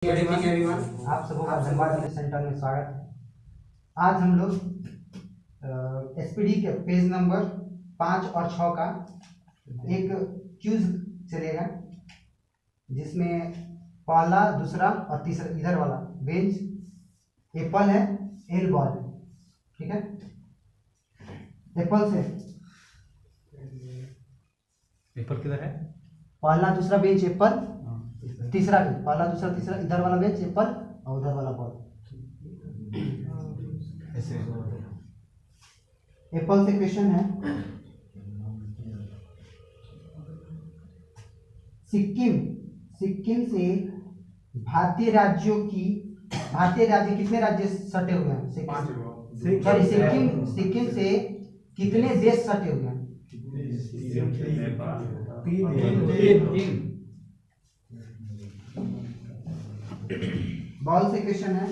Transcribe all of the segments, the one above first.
Good evening everyone, आप सबको धन्यवाद सेंटर में स्वागत है। आज हम लोग एसपीडी के पेज नंबर 5 और 6 का एक क्यूज चलेगा, जिसमें पहला, दूसरा और तीसरा इधर वाला बेंच एप्पल है, एल बॉल है। ठीक है, एप्पल से एप्पल किधर है? पहला दूसरा बेंच एप्पल, तीसरा भी पहला दूसरा तीसरा, इधर वाला बेंच एप्पल और उधर वाला बॉल। एप्पल से क्वेश्चन है, सिक्किम से भारतीय राज्य कितने राज्य सटे हुए हैं? सिक्किम से कितने देश सटे हुए हैं? तीन। बॉल से क्वेश्चन है,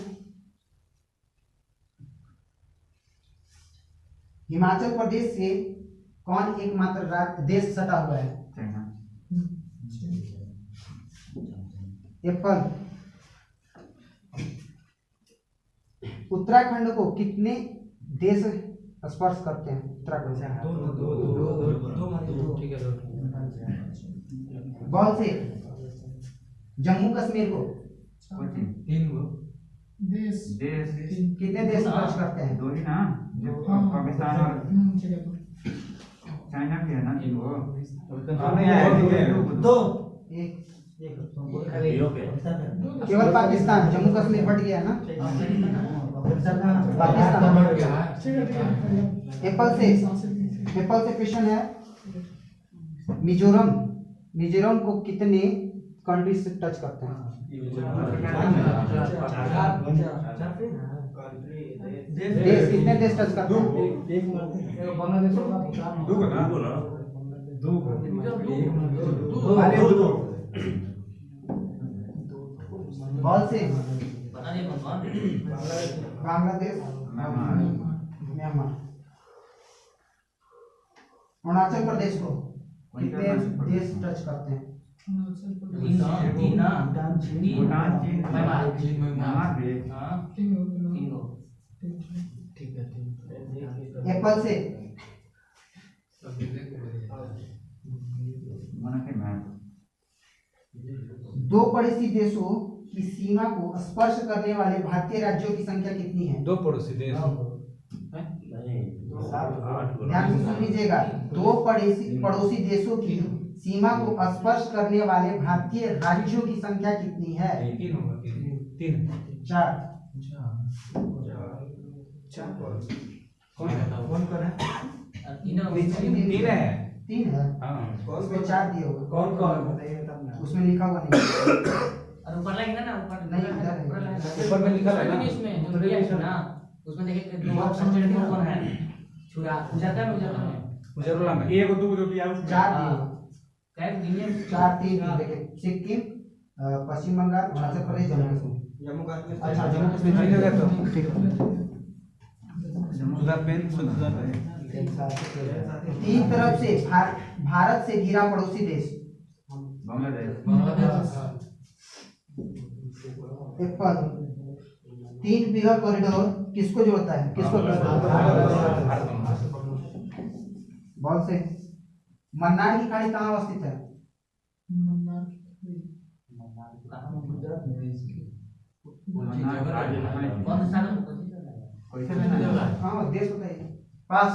हिमाचल प्रदेश से कौन एकमात्र देश सटा हुआ है? एप्पल। उत्तराखंड को कितने देश स्पर्श करते हैं? उत्तराखंड बॉल से जम्मू कश्मीर को देश कितने देश स्पर्श करते हैं? दो ही ना, पाकिस्तान और चाइना भी है ना, दो। एक केवल पाकिस्तान, जम्मू कश्मीर बढ़ गया ना, पाकिस्तान। एप्पल से क्वेश्चन है, मिजोरम को कितने कंट्री से टच करते हैं? देश कितने देश टच करते हैं? बॉल से बांग्लादेश, म्यांमार। अरुणाचल प्रदेश को कितने देश टच करते हैं? एप्पल से दो पड़ोसी देशों की सीमा को स्पर्श करने वाले भारतीय राज्यों की संख्या कितनी है? दो पड़ोसी देश ध्यान से सुन लीजिएगा, दो पड़ोसी देशों की सीमा को स्पर्श करने वाले भारतीय राज्यों की संख्या कितनी है? चार। कौन कर है? तीन है। उसमें 4 दिए होगा। कौन उसमें लिखा हुआ नहीं। ऊपर लाइन ना, ऊपर नहीं, इधर है। ऊपर में लिखा है ना, इसमें ना, उसमें देखिए दो ऑप्शन चढ़ के कौन है? छुरा उजाता में उजरला में एक दो जो भी 4 दिए होगा। कैब गिनियम 4 3 देखिए, सिक्किम, पश्चिम बंगाल, अरुणाचल प्रदेश, जम्मू कश्मीर। अच्छा, जम्मू कश्मीर नहीं लगा तो ठीक है। सुधार पेन सुधार है। तीन तरफ से भारत से घिरा पड़ोसी देश? बांग्लादेश। एप्पल। 3 बिगर कॉरिडोर किसको जोड़ता है? बॉल से मन्नार की खाड़ी कहाँ अवस्थित है? हाँ, देश बताइए। पास।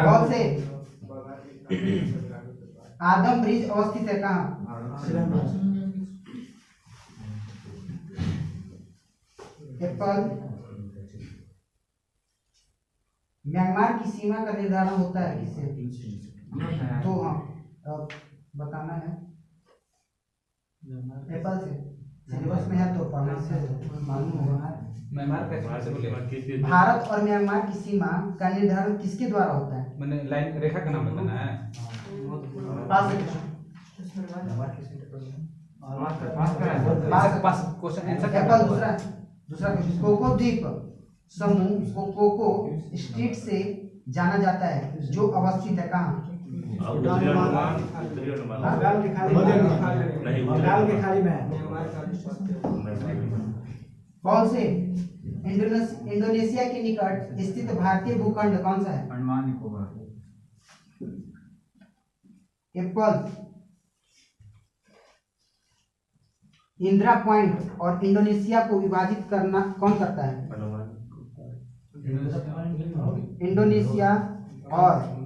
बॉल से आदम ब्रिज अवस्थित है कहाँ? एप्पल। म्यांमार की सीमा का निर्धारण होता है किससे? तो हाँ, अब बताना है। एप्पल से सिलेबस में है तो पढ़ने से मालूम होगा। म्यांमार कैसे बोले? भारत और म्यांमार की सीमा का निर्धारण किसके द्वारा होता है? मैंने लाइन रेखा का नाम बताना है। पास क्वेश्चन आंसर। एप्पल। दूसरा क्वेश्चन, कोको द्वीप समूह को कोको स्ट्रीट से जाना जाता है जो अवस्थित है कहाँ? बंगाल के खाड़ी में, बंगाल के खाड़ी में है। कौन से इंडोनेशिया के निकट स्थित भारतीय भूखंड कौन सा है? अंडमान निकोबार। एप्पल, इंदिरा पॉइंट और इंडोनेशिया को विभाजित करना कौन करता है? इंडोनेशिया और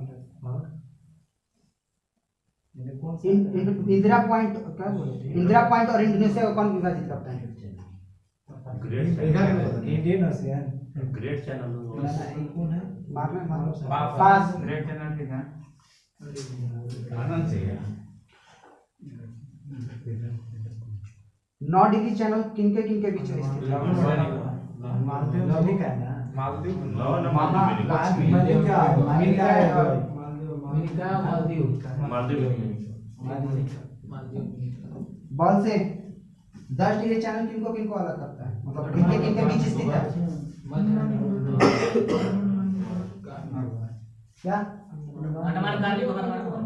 इंदिरा पॉइंट, क्या बोले, इंदिरा पॉइंट और इंडोनेशिया को कौन विभाजित करता है? Indian ocean. ग्रेट चैनल पास। ग्रेट चैनल के हैं। आनंद से 9 डिग्री चैनल किनके किनके बीच में स्थित है? मालदीव नदी का है ना? मालदीव मालदीव का अमेरिका है। अमेरिका, मालदीव। बॉल से 10 डिग्री चैनल किनको किनको अलग करता है, मतलब किनके किनके बीच स्थित है? क्या? अंडमान निकोबार निकोबार।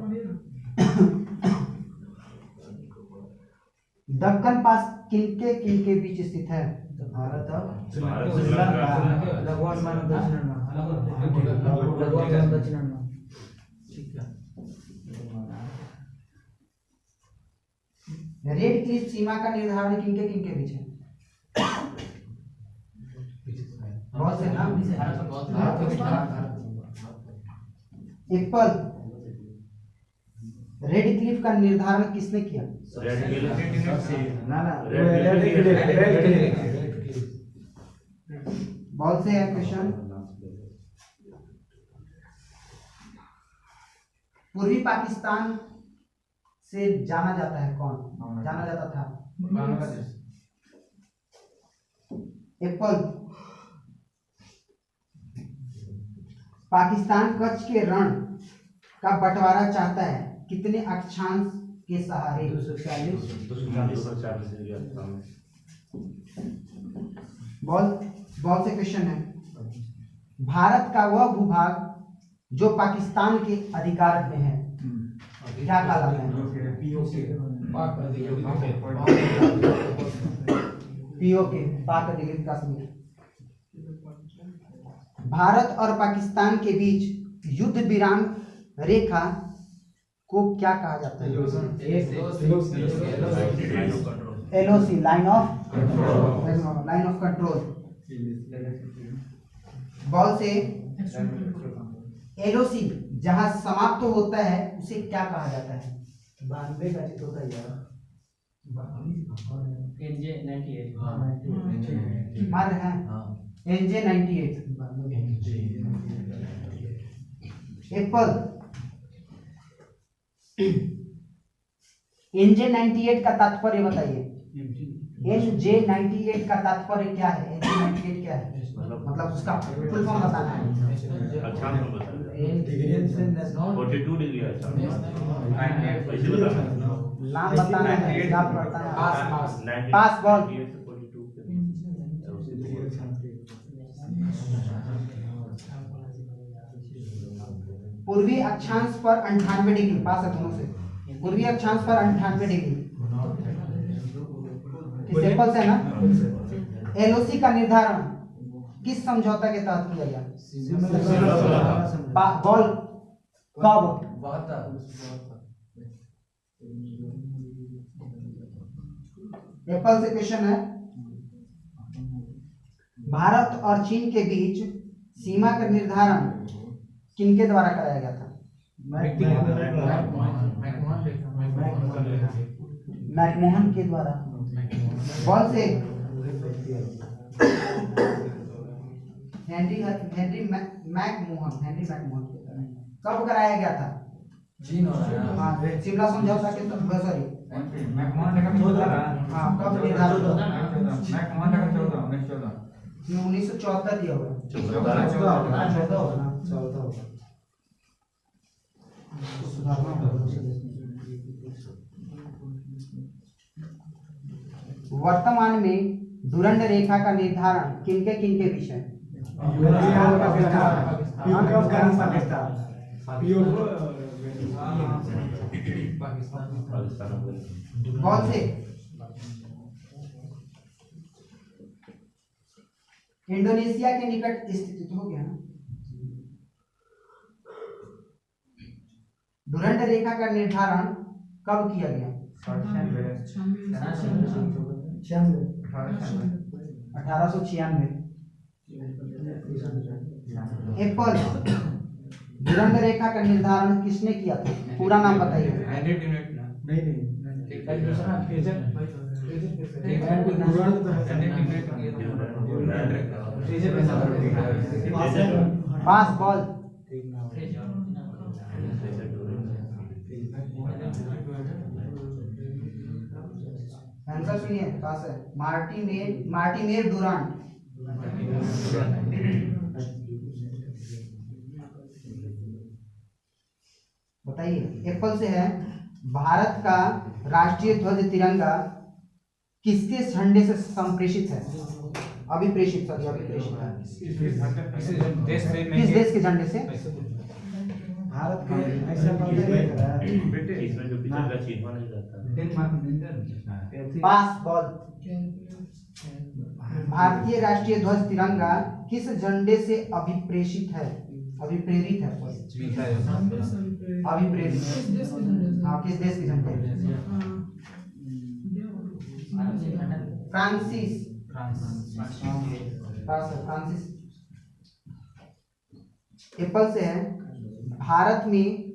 दक्कन पास किनके किनके बीच स्थित है? भारत और श्रीलंका। लगवान मान दक्षिण में। रेड क्लिफ सीमा का निर्धारण किनके किनके बीच है? बहुत से नाम। एप्पल, रेड क्लिफ का निर्धारण किसने किया? ना ना रेड क्लिफ। बहुत से है क्वेश्चन। पूर्वी पाकिस्तान से जाना जाता है कौन? जाना जाता था बांग्लादेश। एप्पल, पाकिस्तान कच्छ के रण का बंटवारा चाहता है कितने अक्षांश के सहारे? 240। बॉल से क्वेश्चन है। भारत का वह भूभाग जो पाकिस्तान के अधिकार में है क्या कहलाता है? पीओके, पाक अधिकृत कश्मीर। भारत और पाकिस्तान के बीच युद्ध विराम रेखा को क्या कहा जाता है? LOC, line of control. Ball से एलओसी जहां समाप्त होता है उसे क्या कहा जाता है? 92 का चित्र होता है यार। NJ 98। मार है NJ 98। एप्पल, NJ 98 का तात्पर्य बताइए। NJ 98 का तात्पर्य क्या है? NJ 98 क्या है? मतलब उसका फुल फॉर्म बताना है। 42 डिग्री अच्छा। ऐसे बताना। नाम बताना है, क्या पढ़ता है? पास। पास बॉल। 42 पूर्वी अक्षांश पर 98 डिग्री, पास है दोनों से। पूर्वी अक्षांश पर 98 डिग्री एप्पल से ना। एलओसी का निर्धारण किस समझौता के तहत किया गया? बॉल कब? एप्पल से क्वेश्चन है। भारत और चीन के बीच सीमा का निर्धारण किनके द्वारा कराया गया था? मैकमोहन के द्वारा। बॉल से हेनरी मैकमोहन के द्वारा। कब कराया गया था? हाँ, शिमला समझौता के सॉरी हाँ, कब निर्धारित हुआ? 1974 दिया हुआ। 14 होगा ना? 14 होगा। वर्तमान में डुरंड रेखा का निर्धारण किनके किनके बीच है? पाकिस्तान हो गया। बॉल से इंडोनेशिया के निकट स्थित हो गया ना। डुरंड रेखा का निर्धारण कब किया गया? 1896। एप्पल डुरंड रेखा का निर्धारण किसने किया था? पूरा नाम बताइए। पास बॉल। आंसर सुनिए, पास है मार्टिनेर डुरांड। बताइए। एप्पल से है, भारत का राष्ट्रीय ध्वज तिरंगा किसके झंडे से संप्रेषित है? अभिप्रेषित है। किस देश के झंडे से? भारत के ऐसा इसमें जो पिछड़ का चिन्ह नहीं रहता। पास बॉल। भारतीय राष्ट्रीय ध्वज तिरंगा किस झंडे से अभिप्रेषित है? अभिप्रेरित है। अभिप्रेरित। हाँ, किस देश के झंडे? फ्रांसिस। फ्रांसिस। एप्पल से है, भारत में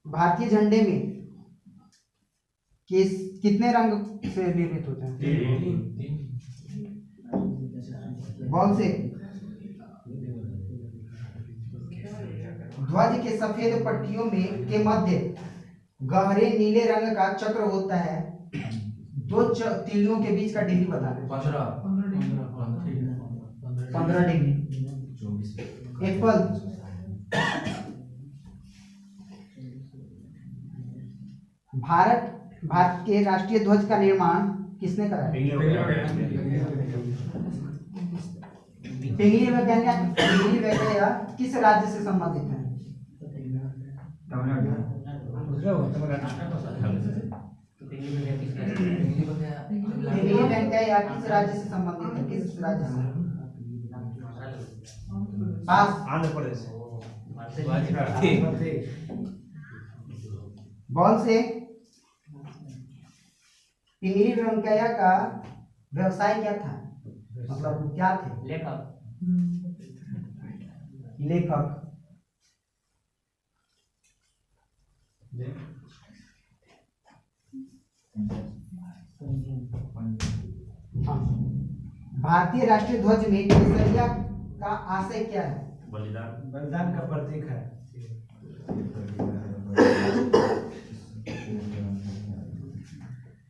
भारतीय झंडे में कितने रंग से निर्मित होते हैं? बॉल से ध्वज के सफेद पट्टियों में के मध्य गहरे नीले रंग का चक्र होता है। दो तीलियों के बीच का डिग्री बता दें। 15 डिग्री। एप्पल भारत के राष्ट्रीय ध्वज का निर्माण किसने कराया? पिंगली वैकेया किस राज्य से संबंधित है? पिंगली वैकेया किस राज्य से संबंधित है? किस राज्य से? पास। आंध्र प्रदेश। बॉल से पिंगली वेंकैया का व्यवसाय क्या था? मतलब क्या थे? लेखक। हाँ। भारतीय राष्ट्रीय ध्वज में केसरिया का आशय क्या है? बलिदान का प्रतीक है।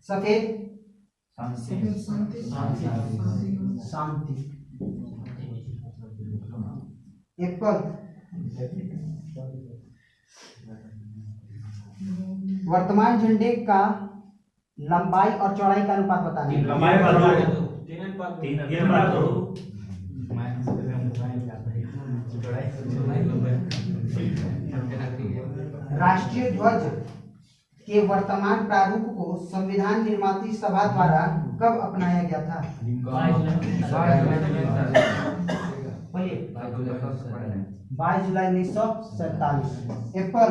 सफेद शांति। एप्पल वर्तमान झंडे का लंबाई और चौड़ाई का अनुपात बताना। राष्ट्रीय ध्वज के वर्तमान प्रारूप को संविधान निर्माती सभा द्वारा कब अपनाया गया था? 22 जुलाई 1947। एप्पल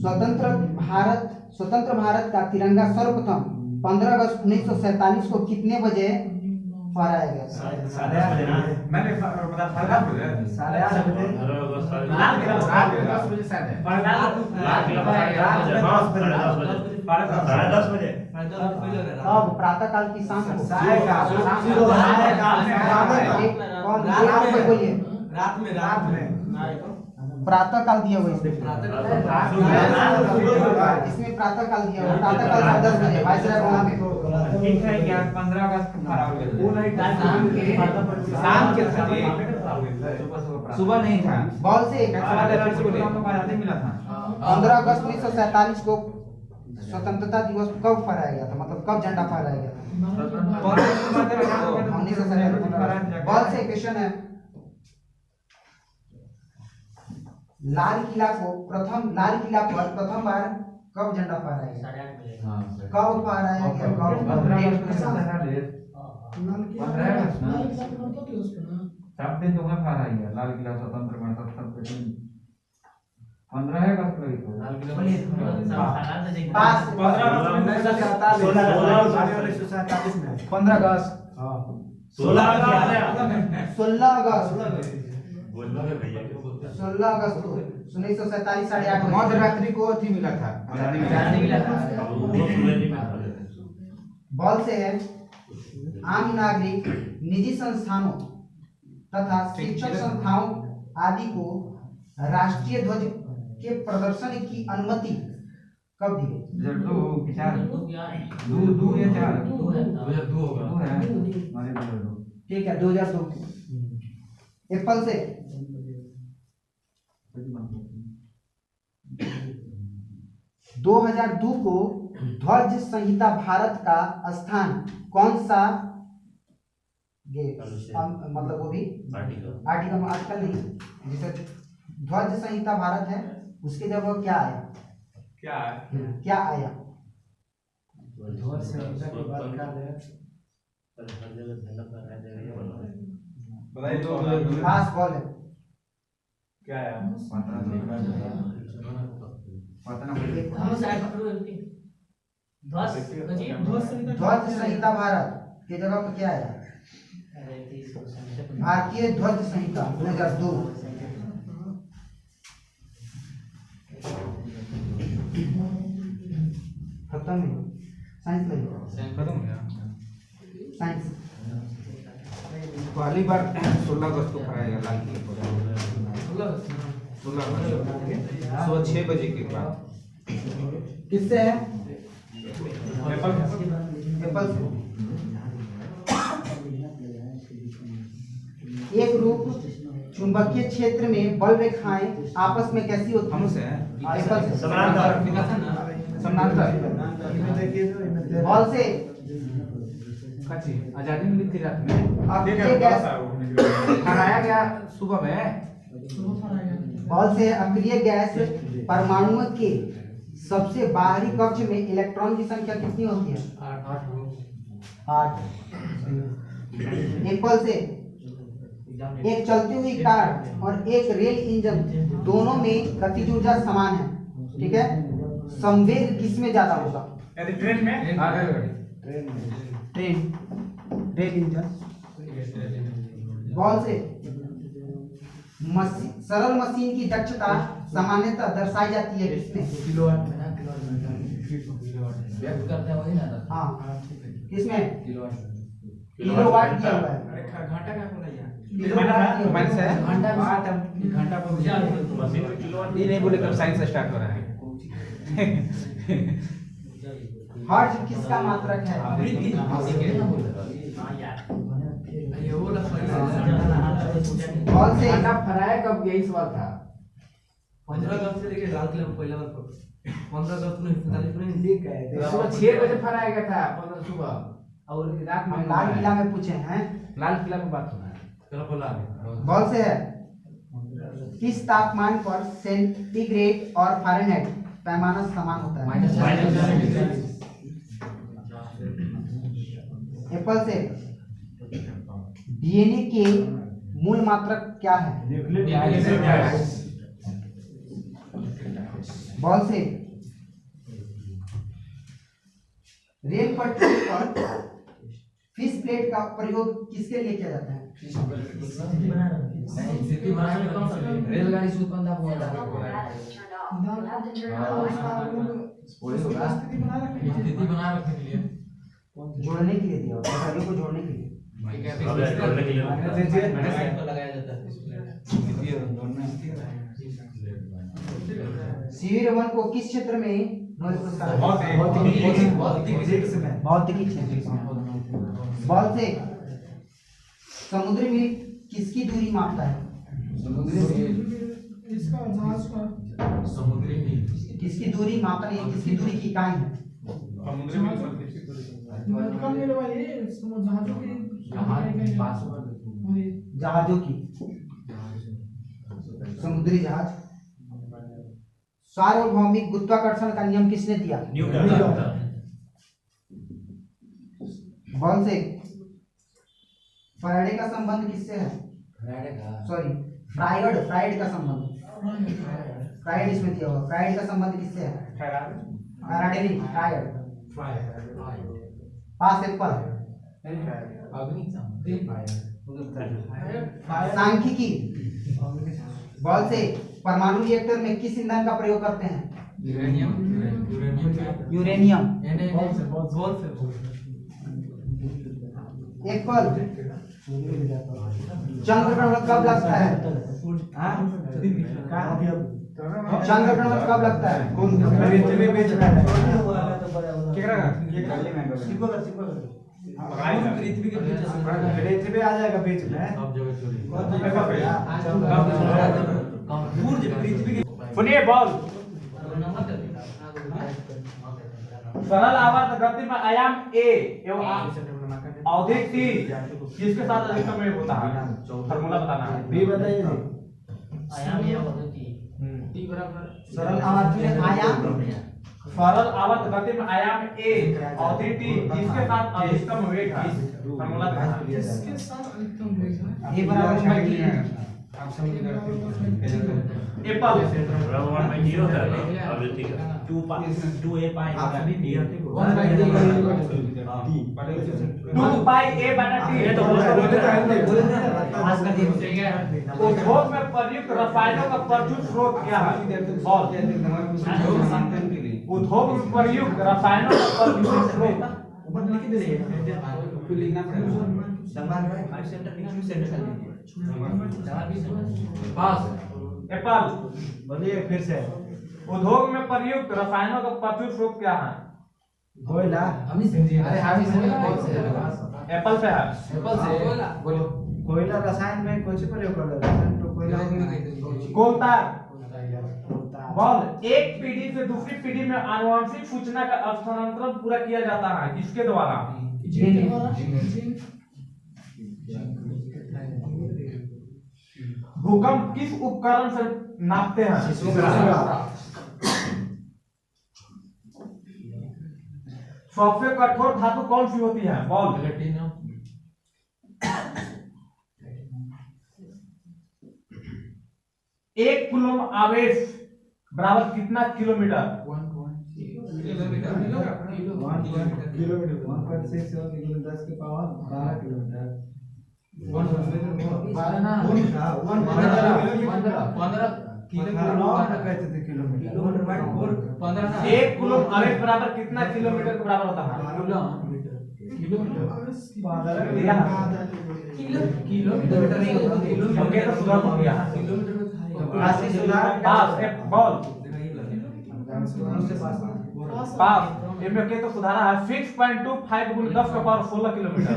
स्वतंत्र भारत का तिरंगा सर्वप्रथम 15 अगस्त 1947 को कितने बजे फहराया गया था? 10:30 मैंने बता 8:30 बजे। अब प्रातः काल की शाम को बोलिए। रात में प्रातः काल दिया हुआ इसमें प्रातः काल दिया हुआ। प्रातः काल 10 बजे वायसराय में। ठीक है क्या 15 अगस्त शाम के सुबह नहीं था। बॉल से मिला था 15 अगस्त 1947 को स्वतंत्रता दिवस कब फहराया गया था, मतलब कब झंडा फहराया गया था? 1947। बॉल से क्वेश्चन है, लाल किला पर प्रथम बार कब झंडा फहराया गया? 8:30 बजे। कब फहराया गया? कब? तब दिन जो है फहराया लाल किला स्वतंत्र बनता तब 15 अगस्त को ही तो लाल किला बोलिए हालात से देखिए। पास 15 अगस्त। 16 16 अगस्त बोलना है भैया 16 अगस्त को 1947 8:30 मध्य रात्रि को अथी मिला था जाने मिला था। बॉल से है, आम नागरिक निजी संस्थानों तथा शिक्षण संस्थाओं आदि को राष्ट्रीय ध्वज के प्रदर्शन की अनुमति कब दी गई? 2002 4 दो या 2 या 4 दो है। 2002 होगा 2 है हमारे 2002 ठीक है 2002। एप्पल से 2002 को ध्वज संहिता भारत का स्थान कौन सा मतलब वो भी आर्टिकल नहीं, जैसे ध्वज संहिता भारत है उसके जगह क्या आया? क्या आया? ध्वज संहिता के बाद क्या है? हर जगह झंडा फहराया जाएगा। पास बॉल है। पता हम साइड पकड़ो एमपी। ध्वज ध्वज संहिता भारत के जगह पे क्या आया? भारतीय ध्वज संहिता 2002। खत्म है। साइंस लगी खत्म हो गया साइंस पहली बार 16 अगस्त को फहराया लाल किले पर 16 अगस्त सुबह 6 बजे के बाद। किससे है? एप्पल से। एक रूप चुंबकीय क्षेत्र में बल रेखाएं आपस में कैसी होती हैं? हमसे एप्पल से। समानांतर समानांतर। बॉल से कच्ची आजादी मिली थी रात में अक्रिय गैस। फहराया गया सुबह में। बॉल से अक्रिय गैस परमाणुओं के सबसे बाहरी कक्ष में इलेक्ट्रॉन की संख्या कितनी होती है? 8। एप्पल से एक चलती हुई कार और एक रेल इंजन दोनों में गतिज ऊर्जा समान है, ठीक है? संवेग किसमें ज्यादा होगा? यदि ट्रेन में ट्रेन रेल इंजन। बॉल से सरल मशीन की दक्षता सामान्यतः दर्शाई जाती है किसमें? व्यक्त करते हैं वही ना। हाँ किसमें? किलोवाट दिया हुआ है। घंटा का बोला यार किलोवाट दिया हुआ है। घंटा पर ये नहीं बोले कब साइंस स्टार्ट हो रहा है। हर्ट्ज किसका मात्रक है? बॉल से फहराया कब गया इस बार था 15 अगस्त से लेके लाल किला में पहला बार 15 अगस्त 1947 में ठीक है सुबह 6 बजे फहराया गया था 15 सुबह और रात हम में लाल किला में पूछे हैं। लाल किला में बात होना है चलो बोला बॉल से है, किस तापमान पर सेंटीग्रेड और फ़ारेनहाइट पैमाना समान होता है? एप्पल से डीएनए के मूल मात्रक क्या है? बॉल से रेल पटरी पर फिश प्लेट का प्रयोग किसके लिए किया जाता है? रेलगाड़ी से उत्पन्न हुआ था। स्थिति बना रखने के लिए जोड़ने के लिए दिया हुआ है, पटरियों को जोड़ने के लिए। लगाया जाता है। सीवी रमन को किस क्षेत्र में नोबेल पुरस्कार मिला? भौतिकी क्षेत्र। बॉल से समुद्री मील किसकी दूरी मापता है? समुद्री नील किसकी दूरी मापन है, किसकी दूरी की इकाई है? समुद्री नील जहाजों की, समुद्री जहाज। सार्वभौमिक गुरुत्वाकर्षण का नियम किसने दिया? बॉल से फैराडे का संबंध किससे है? सॉरी, फ्राइड का संबंध, फ्राइड इसमें दिया हुआ। फ्राइड का संबंध किससे है? फैराडे नहीं, फ्राइड। पास एप्पल। सांख्यिकी बॉल से परमाणु रिएक्टर में किस ईंधन का प्रयोग करते हैं? यूरेनियम। एप्पल। चंद्र ग्रहण कब लगता है? चंद्र ग्रहण कब लगता है? पृथ्वी आ जाएगा बीच में। सुनिए बॉल, सरल आवर्त गति में आयाम A एवं अवधि T किसके साथ अधिकतम वेग होता है? फार्मूला बताना है। बी बताइए जी। आयाम ये होती T बराबर सरल आवर्त में आयाम, सरल आवर्त गति में आयाम A अवधि T किसके साथ अधिकतम वेग है? फार्मूला बताना है। ए बराबर टी। एप्पल। बराबर 1/0 है ना आवृत्ति का 2a पाई यानी d 2πa/t। ये तो उद्योग में प्रयुक्त रसायनों का प्रचुर स्रोत क्या है? बॉल। उद्योग में प्रयुक्त रसायनों का प्रचुर स्रोत। एप्पल। बोलिए फिर से। उद्योग में प्रयुक्त रसायनों का प्रचुर स्रोत क्या है? कोयला। एप्पल से है। कोयला रसायन में कुछ प्रयोग कर रहा है तो कोयला कोलतार। बॉल, एक पीढ़ी से दूसरी पीढ़ी में आनुवंशिक सूचना का स्थानांतरण पूरा किया जाता है किसके द्वारा? भूकंप किस उपकरण से नापते हैं? सबसे कठोर धातु कौन सी होती है? बॉल। एक कूलम आवेश बराबर कितना किलोमीटर? किलोमीटर 1.6 10 के पावर 12 किलोमीटर। 15 एक कूलम आवेश बराबर कितना किलोमीटर के बराबर होता है? बॉल पास इनमें के तो सुधारा है 6.25 गुना 10 का पावर 16 किलोमीटर।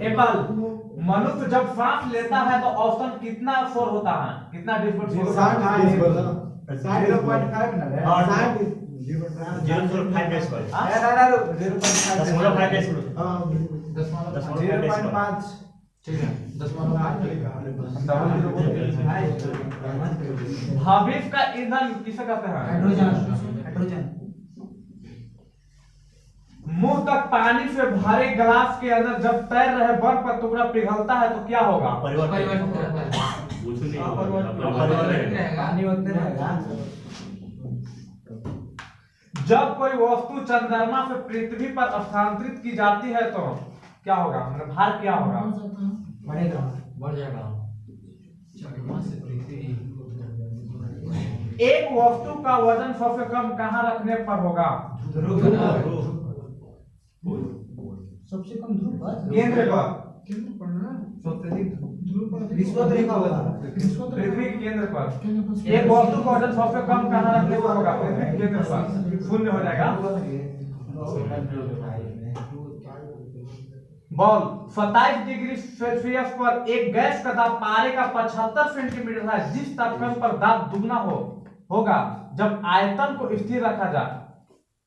एप्पल। मनुष्य जब सांस लेता है तो औसतन कितना शोर होता है? कितना डेसिबल शोर होता है? 0.5 ना 0.5 डेसिबल। 0.5 भविष्य का ईंधन किसे कहते हैं? हाइड्रोजन। मुंह तक पानी से भरे गिलास के अंदर जब तैर रहे बर्फ का टुकड़ा पिघलता है तो क्या होगा? पानी उतने रहेगा। जब कोई वस्तु चंद्रमा से पृथ्वी पर स्थानांतरित की जाती है तो क्या होगा? मतलब भार क्या होगा? बढ़ जाएगा। एक वस्तु का वजन सबसे कम कहाँ रखने पर होगा? सबसे कम ध्रुव पर, केंद्र पर। विश्वत रेखा होगा। पृथ्वी के केंद्र पर। एक वस्तु का वजन सबसे कम कहाँ रखने पर होगा? पृथ्वी के केंद्र पर। शून्य हो जाएगा। बॉल 27 डिग्री सेल्सियस पर एक गैस का दाब पारे का 75 सेंटीमीटर है, जिस तापमान पर दाब दुगना होगा जब आयतन को स्थिर रखा जाए।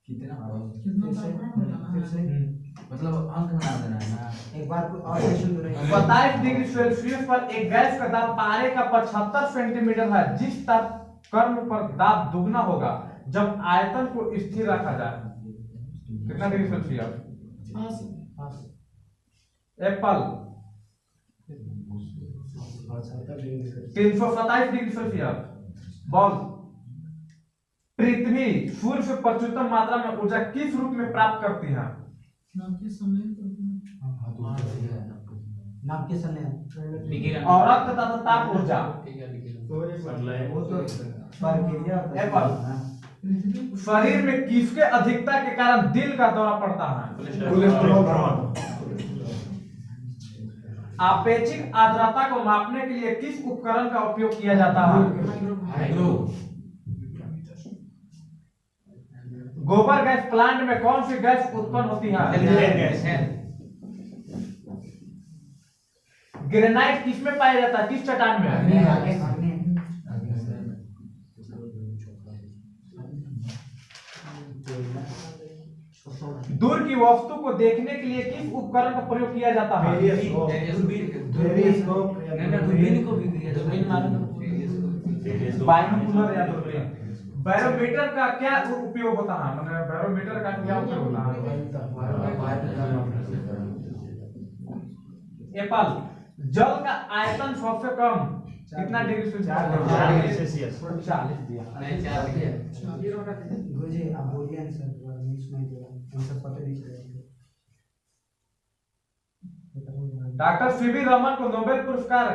कितना फिर से मतलब अंक बना देना है ना। एक बार और क्वेश्चन दोहराइए। 27 डिग्री सेल्सियस पर एक गैस का दाब पारे का 75 सेंटीमीटर है, जिस तापमान पर दाब दुगना होगा जब आयतन को स्थिर रखा जाए। कितना degree Celsius? Apple 327 degree Celsius. Ball पृथ्वी सूर्य से प्रचुरतम मात्रा में ऊर्जा किस रूप में प्राप्त करती है? नाम के समय और रक्त तथा ताप ऊर्जा। वो तो प्रक्रिया एप्पल शरीर में किसके अधिकता के कारण दिल का दौरा पड़ता है? आपेक्षिक आर्द्रता को मापने के लिए किस उपकरण का उपयोग किया जाता है? गोबर गैस प्लांट में कौन सी गैस उत्पन्न होती है? ग्रेनाइट किस में पाया जाता है, किस चट्टान में? दूर की वस्तु को देखने के लिए किस उपकरण का प्रयोग किया जाता है? बाइनोकुलर या दूरबीन। बैरोमीटर का क्या उपयोग होता है? मतलब बैरोमीटर का क्या उपयोग होता है? एप्पल जल का आयतन सबसे कम कितना डिग्री सेल्सियस? 40 दिया। गुरुजी आप बोलिए आंसर, नहीं सुनाई दे रहा, आंसर पता नहीं चल रहा। डॉक्टर सीवी रमन को नोबेल पुरस्कार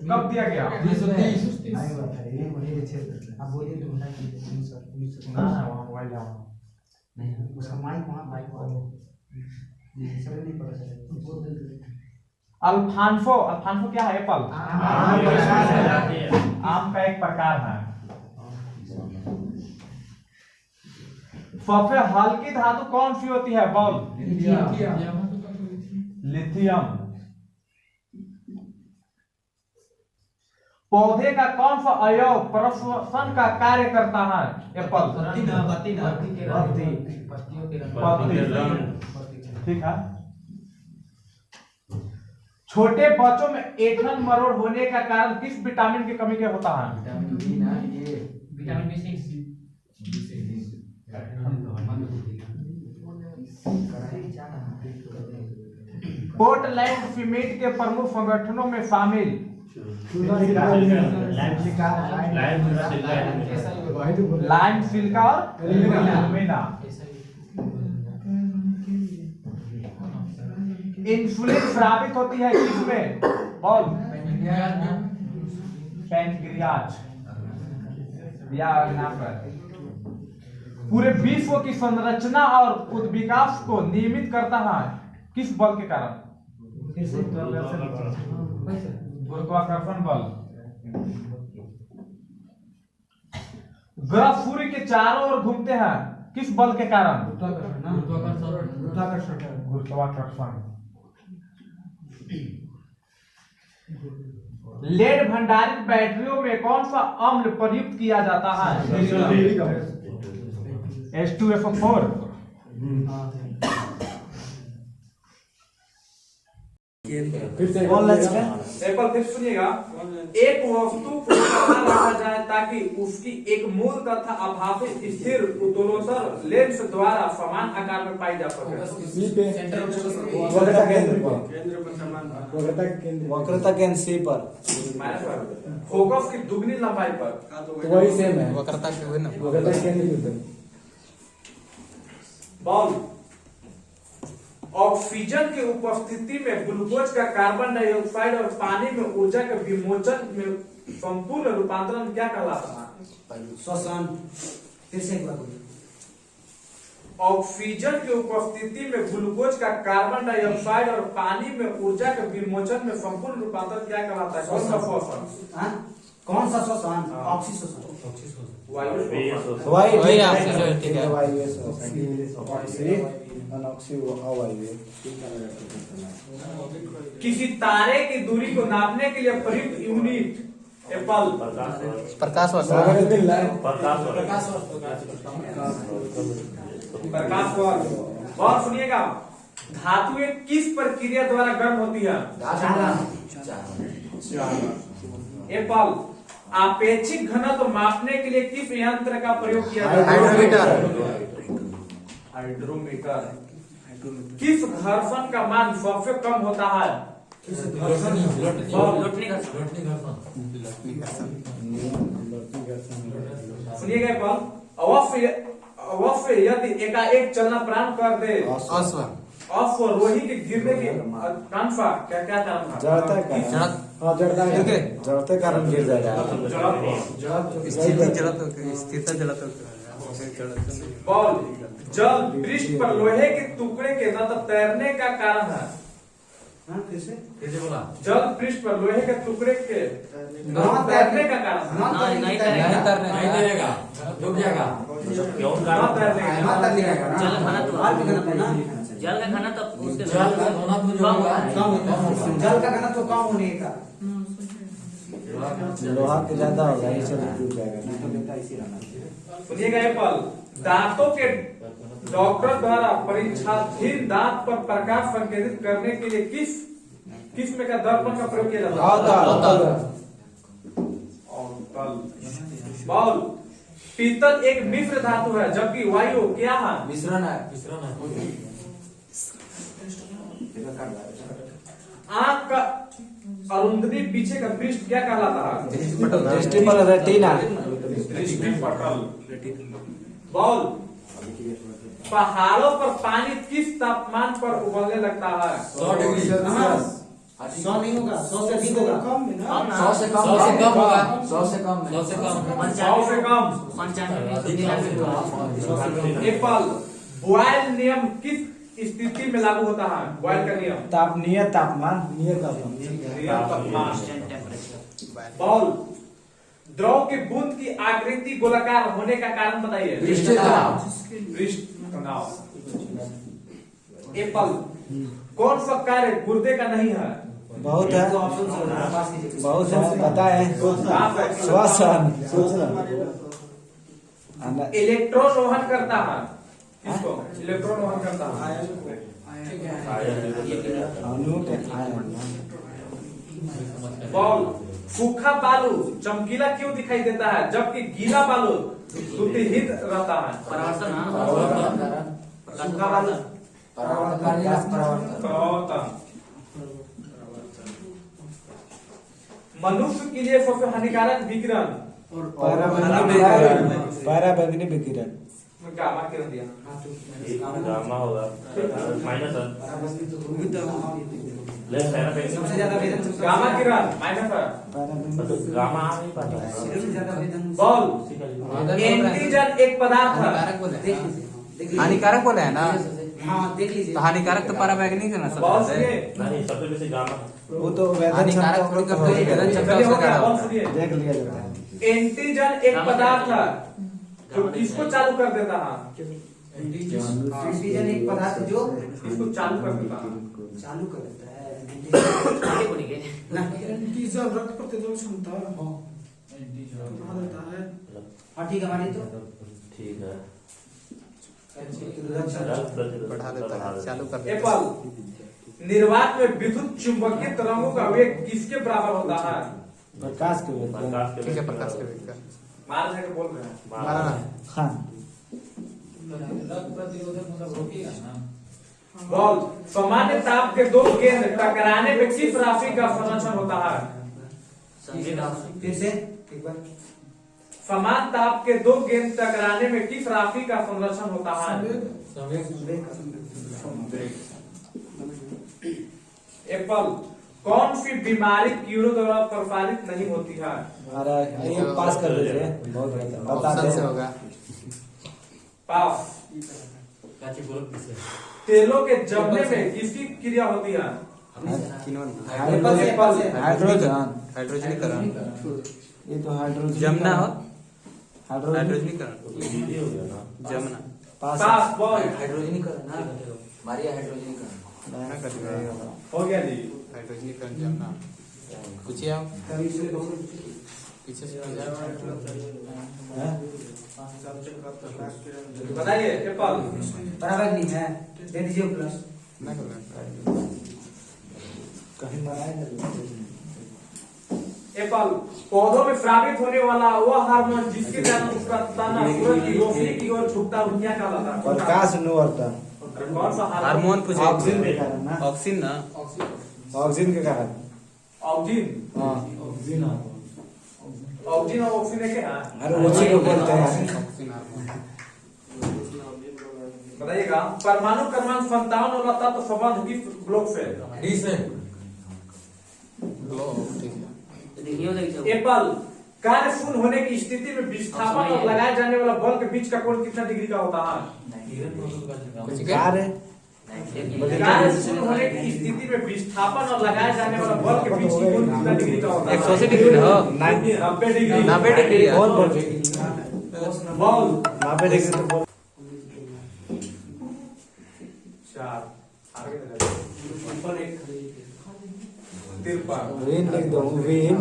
कब दिया गया? 1930। नहीं बता रहे, नहीं बोलिए क्षेत्र। आप बोलिए तो बता दीजिए आंसर। 1930 नहीं, उसका माइक वहाँ सर नहीं पता चला। अल्फांसो क्या है? एप्पल आम का एक प्रकार है। सबसे हल्की धातु कौन सी होती है? Ball lithium. पौधे का कौन सा अवयव प्रश्वसन का कार्य करता है? एप्पल ठीक है। छोटे बच्चों में ऐंठन मरोड़ होने का कारण किस विटामिन की कमी के होता है? Vitamin B6। पोर्टलैंड सीमेंट के प्रमुख संगठनों में शामिल लाइम, सिलिका और एल्यूमिना। इंसुलिन स्रावित होती है किसमें? बॉल पैनक्रियाज या नाम पर। पूरे विश्व की संरचना और उद्विकास को नियमित करता है किस बल के कारण? गुरुत्वाकर्षण बल। ग्रह सूर्य के चारों ओर घूमते हैं किस बल के कारण? गुरुत्वाकर्षण। लेड भंडारित बैटरियों में कौन सा अम्ल प्रयुक्त किया जाता है? H2SO4। एप्पल फिर सुनिएगा। एक वस्तु को कहाँ रखा जाए ताकि उसकी एक मूल तथा अभावित स्थिर उत्तरोत्तर लेंस द्वारा समान आकार में पाई जा सके? वक्रता केंद्र सी पर। फोकस की दुगनी लंबाई पर। तो वही सेम है। वक्रता केंद्र। बॉल ऑक्सीजन की उपस्थिति में ग्लूकोज का कार्बन डाइऑक्साइड और पानी में ऊर्जा के विमोचन में संपूर्ण रूपांतरण क्या कहलाता है? श्वसन। फिर से एक बार बोलिए। ऑक्सीजन की उपस्थिति में ग्लूकोज का कार्बन डाइऑक्साइड और पानी में ऊर्जा के विमोचन में संपूर्ण रूपांतरण क्या कहलाता है? कौन सा श्वसन? कौन सा श्वसन? ऑक्सीश्वसन। वायु वायु ठीक है। किसी तारे की दूरी को नापने के लिए प्रयुक्त यूनिट एप्पल प्रकाश वर्ष प्रकाश वर्ष। और सुनिएगा, धातुएं किस प्रक्रिया द्वारा गर्म होती है? एप्पल आपेक्षिक घनत्व मापने के लिए किस यंत्र का प्रयोग किया जाता है? हाइड्रोमीटर। किस घर्षण का मान सबसे कम होता है? सुनिएगा एप्पल, अवश्य यदि एकाएक चलना प्रारंभ कर दे अश्वरोही के गिरने की कांफा क्या क्या नाम था? जड़ते कारण गिर जाएगा। बॉल जल पृष्ठ पर लोहे के टुकड़े के न तैरने का कारण है। जल पृष्ठ पर लोहे के टुकड़े के न तैरने का कारण है। नहीं तैरेगा, क्यों न तैरने का जल का घनत्व उसके जल का घनत्व कम होने का लोहा के ज्यादा होगा, इसे टूट जाएगा। सुनिएगा एप्पल, दांतों के डॉक्टर द्वारा परीक्षाधीन दांत पर प्रकाश संकेतित करने के लिए किस किस्म का दर्पण का प्रयोग किया जाता है? बॉल पीतल एक मिश्र धातु है जबकि वायु क्या है? मिश्रण है। आंख का अरुंधति पीछे का पृष्ठ क्या कहलाता है? दृष्टिपटल रेटिना। दृष्टिपटल। बॉल पहाड़ों पर पानी किस तापमान पर उबलने लगता है? 100 डिग्री 100 नहीं होगा, 100 से अधिक होगा। 100 से कम होगा। 100 से कम 100 से कम। 95 एप्पल बॉयल नियम किस स्थिति में लागू होता है? बॉयल का नियम तापनीय तापमान। बॉल द्रव की बूंद की आकृति गोलाकार होने का कारण बताइए। पृष्ठ तनाव। एप्पल कौन सा कार्य गुर्दे का नहीं है? बहुत है, बहुत है, पता है। श्वसन। इलेक्ट्रॉन वहन करता है किसको? इलेक्ट्रॉन वहन करता है अणु के आयन। बॉल सूखा बालू चमकीला क्यों दिखाई देता है जबकि गीला बालू द्युतिहीन रहता है? सूखा बालू परावर्तन। मनुष्य के लिए सबसे हानिकारक विकिरण पराबैंगनी विकिरण। गामा किरण दिया। गामा होगा माइनस सबसे ज्यादा वेदन गामा किरण माइनस गामा नहीं पता। बॉल एंटीजन एक पदार्थ है। हानिकारक बोला है ना? हाँ देख लीजिए, तो हानिकारक तो पराबैंगनी का ना बॉल सब है। सुनिए, नहीं सबसे बेसी गामा। वो तो वेदन हानिकारक क्षमता थोड़ी उपलब्ध करते हैं, होगी। वेदन क्षमता चलिए हो उससे गया। ज्यादा बॉल होता है। सुनिए, देख लिया जाता है। एंटीजन एक पदार्थ है जो किसको चालू कर देता है? एंटीजन एक पदार्थ जो किसको चालू कर देता है? चालू कर देता है। एंटीजन रक्त प्रतिरोधक क्षमता बढ़ा देता है। हाँ ठीक है, हमारी तो ठीक है। बढ़ा देता है, चालू कर देता है। एप्पल निर्वात में विद्युत चुंबकीय तरंगों का वेग किसके बराबर होता है? प्रकाश के वेग। ठीक है, प्रकाश के वेग का। मान है कि बोल रहे हैं। हाँ। हाँ। बॉल सामान्य ताप के दो गेंद टकराने में किस राशि का संरक्षण होता है? फिर से एक बार। समान ताप के दो गेंद टकराने में किस राशि का संरक्षण होता है? एप्पल कौन सी बीमारी कीड़ों द्वारा प्रसारित नहीं होती है? अरे ये पास कर दीजिए, बहुत बेहतर। बता ऑप्शन से दे। होगा। पास। तेलों के जमने में किसकी क्रिया होती है? हाइड्रोजन। हाइड्रोजनीकरण। ये तो हाइड्रोजन जमना हो हाइड्रोजन हाइड्रोजनीकरण इजी हो गया ना। जमना। पास बॉल हाइड्रोजनीकरण ना मारिया हाइड्रोजनीकरण हो गया जी। हाइड्रोजनीकरण जानना पूछिए आप पीछे से बताइए एप्पल बराबर नहीं है, दे दीजिए प्लस। ना करना एप्पल पौधों में स्रावित होने वाला वह हार्मोन जिसके कारण उसका तना सूरज की रोशनी की ओर झुकता है, क्या कहलाता है? प्रकाश अनुवर्तन कौन सा हार्मोन पूछिए ऑक्सीजन के कारण ना ऑक्सीजन ना ऑक्सीजन के कारण ऑक्सीजन हाँ ऑक्सीजन और ऑक्सीजन है क्या? अरे उसी को बोलते हैं ऑक्सीजन हार्मोन बताइएगा परमाणु क्रमांक 57 वाला तत्व संबंध किस ब्लॉक से? डी से ग्लो ठीक है देखिए देखिए एप्पल कार्य शून्य होने की स्थिति में विस्थापन और लगाए जाने वाला बल के बीच का कोण कितना डिग्री का होता है? कुछ कार्य कार्य शून्य होने की स्थिति में विस्थापन और लगाए जाने वाला बल के बीच की कोण कितना डिग्री का होता है? 180 डिग्री ना 90 डिग्री। 90 डिग्री है। बहुत बोल बॉल 90 डिग्री तो बोल 4 आगे ऊपर एक 53 विन लिख दो विन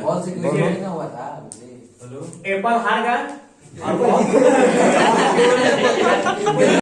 बॉल से क्या हुआ था एप्पल हार गया और